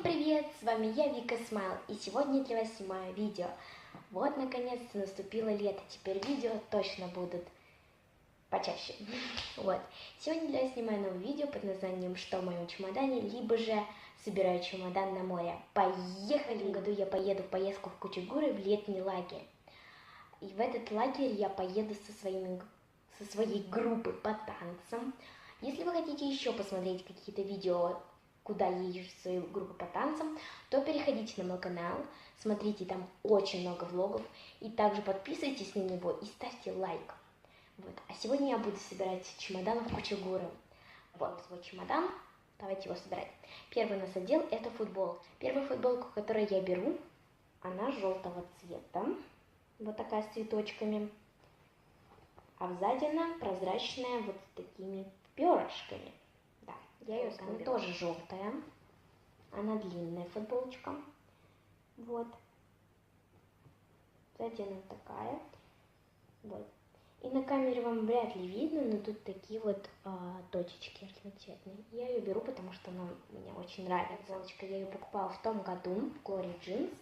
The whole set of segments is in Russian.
Всем привет! С вами я, Вика Смайл, и сегодня для вас снимаю видео. Вот, наконец-то наступило лето, теперь видео точно будут почаще. Вот. Сегодня для вас снимаю новое видео под названием «Что в моем чемодане?», либо же «Собираю чемодан на море». Поехали! В этом году я поеду в поездку в Кучугуры в летний лагерь. И в этот лагерь я поеду со своей группой по танцам. Если вы хотите еще посмотреть какие-то видео, куда я езжу в свою группу по танцам, то переходите на мой канал, смотрите, там очень много влогов, и также подписывайтесь на него и ставьте лайк. Вот. А сегодня я буду собирать чемодан в Кучугуры. Вот свой чемодан, давайте его собирать. Первый у нас отдел – это футболка. Первую футболку, которую я беру, она желтого цвета, вот такая с цветочками, а сзади она прозрачная вот с такими перышками. Я ее знаю. Она тоже желтая. Она длинная футболочка. Вот. Сзади она такая. Вот. И на камере вам вряд ли видно, но тут такие вот точечки разноцветные. Я ее беру, потому что она мне очень нравится. Футболочка, я ее покупала в том году в Glory Jeans.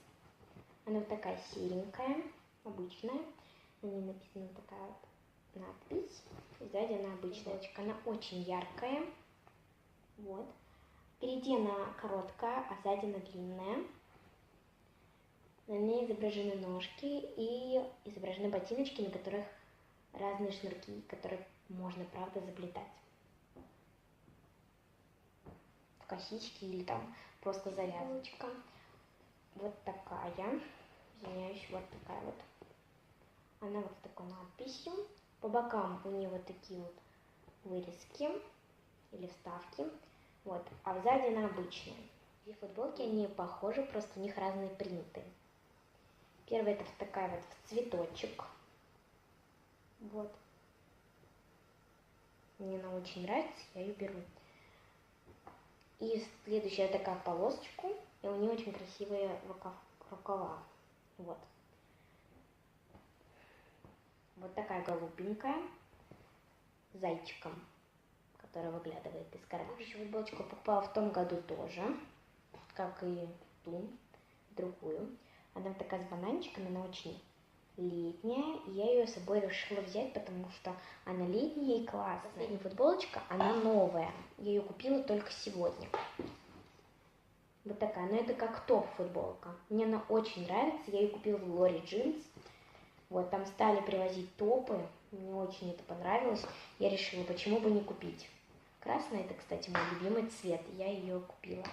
Она вот такая серенькая, обычная. На ней написана такая вот надпись. И сзади она обычная. Она очень яркая. Вот. Впереди она короткая, а сзади она длинная. На ней изображены ножки и изображены ботиночки, на которых разные шнурки, которые можно, правда, заплетать в косички или там просто завязочка. Вот такая. Извиняюсь, вот такая вот. Она вот с такой надписью. По бокам у нее вот такие вот вырезки или вставки. Вот, а сзади она обычная. Две футболки, они похожи, просто у них разные принты. Первая это такая вот в цветочек. Вот. Мне она очень нравится, я ее беру. И следующая такая в полосочку, и у нее очень красивые рукава. Вот. Вот такая голубенькая, с зайчиком, которая выглядывает из кармана. Еще футболочку покупала в том году тоже, как и ту, другую. Она такая с бананчиками, она очень летняя, и я ее с собой решила взять, потому что она летняя и классная. Последняя футболочка, она новая, я ее купила только сегодня. Вот такая, но это как топ футболка. Мне она очень нравится, я ее купила в Glory Jeans. Вот, там стали привозить топы, мне очень это понравилось, я решила, почему бы не купить. Красная, это, кстати, мой любимый цвет, я ее купила.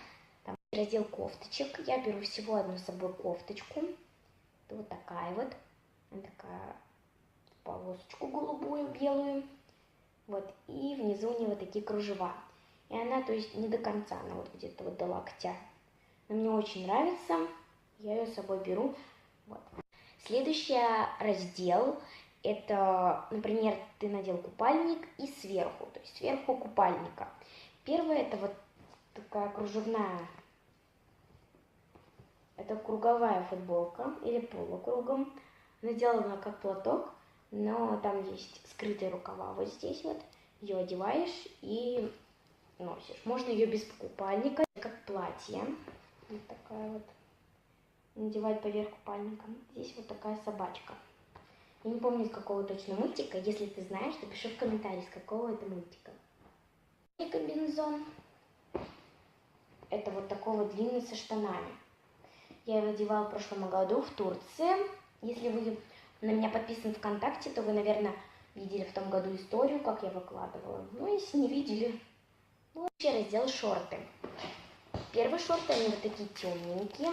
Там раздел кофточек, я беру всего одну с собой кофточку. Это вот такая вот, она такая полосочку голубую, белую. Вот, и внизу у нее вот такие кружева. И она, то есть, не до конца, она вот где-то вот до локтя. Но мне очень нравится, я ее с собой беру. Вот. Следующий раздел – это, например, ты надел купальник и сверху, то есть сверху купальника. Первое – это вот такая кружевная, это круговая футболка или полукругом. Она сделана как платок, но там есть скрытые рукава вот здесь вот. Ее одеваешь и носишь. Можно ее без купальника, как платье. Вот такая вот. Надевать поверх купальника. Здесь вот такая собачка. Я не помню, из какого точно мультика. Если ты знаешь, то пиши в комментариях, с какого это мультика. И комбинезон. Это вот такой вот длинный со штанами. Я его надевала в прошлом году в Турции. Если вы на меня подписаны ВКонтакте, то вы, наверное, видели в том году историю, как я выкладывала. Ну, если не видели, ну, вообще раздел шорты. Первые шорты, они вот такие темненькие.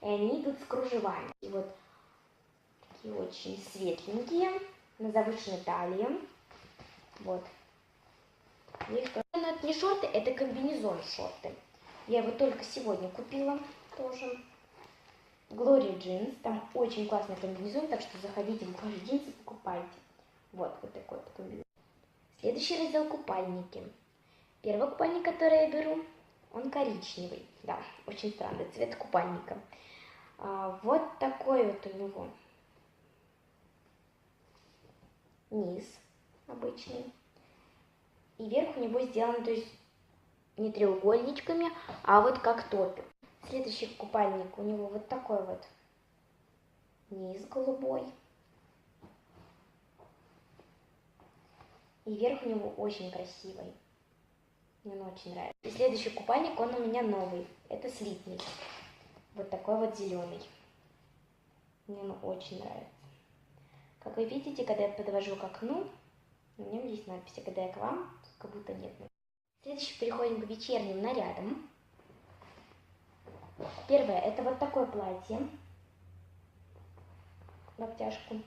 И они идут с кружевами. И вот такие очень светленькие, на завышенной талии. Вот. Но это не шорты, это комбинезон шорты. Я его только сегодня купила тоже. Glory Jeans. Там очень классный комбинезон, так что заходите в Glory Jeans и покупайте. Вот такой вот комбинезон. Следующий раздел купальники. Первый купальник, который я беру, он коричневый. Да, очень странный цвет купальника. Вот такой вот у него низ обычный. И верх у него сделан, то есть не треугольничками, а вот как топик. Следующий купальник у него вот такой вот низ голубой. И верх у него очень красивый. Мне он очень нравится. И следующий купальник, он у меня новый. Это слитный. Вот такой вот зеленый. Мне он очень нравится. Как вы видите, когда я подвожу к окну, на нем есть надпись, а когда я к вам, как будто нет. Следующий переходим к вечерним нарядам. Первое, это вот такое платье в обтяжку.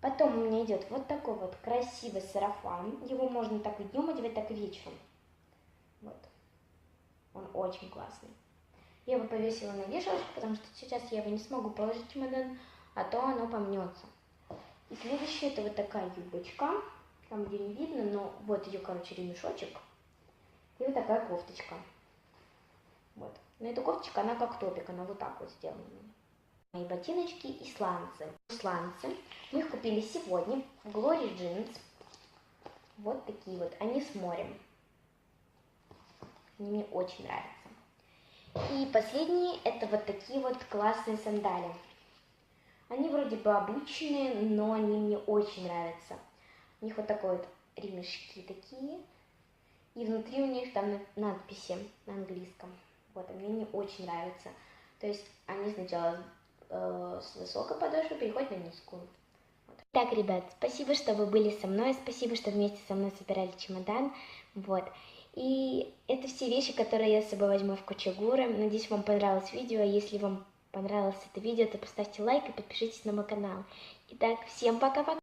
Потом у меня идет вот такой вот красивый сарафан. Его можно так и днем одевать, так и вечером. Вот. Он очень классный. Я его повесила на вешалочку, потому что сейчас я его не смогу положить в чемодан, а то оно помнется. И следующее, это вот такая юбочка. Там, где не видно, но вот ее, короче, ремешочек. И вот такая кофточка. Вот. Но эта кофточка, она как топик, она вот так вот сделана. Мои ботиночки и сланцы. Сланцы. Мы их купили сегодня в Glory Jeans. Вот такие вот. Они с морем. Они мне очень нравятся. И последние, это вот такие вот классные сандали. Они вроде бы обычные, но они мне очень нравятся. У них вот такой вот ремешки такие. И внутри у них там надписи на английском. Вот, мне они очень нравятся. То есть они сначала с высокой подошвы переходят на низкую. Вот. Так, ребят, спасибо, что вы были со мной. Спасибо, что вместе со мной собирали чемодан. Вот. И это все вещи, которые я с собой возьму в Кочегуры. Надеюсь, вам понравилось видео. Если вам понравилось это видео, то поставьте лайк и подпишитесь на мой канал. Итак, всем пока-пока!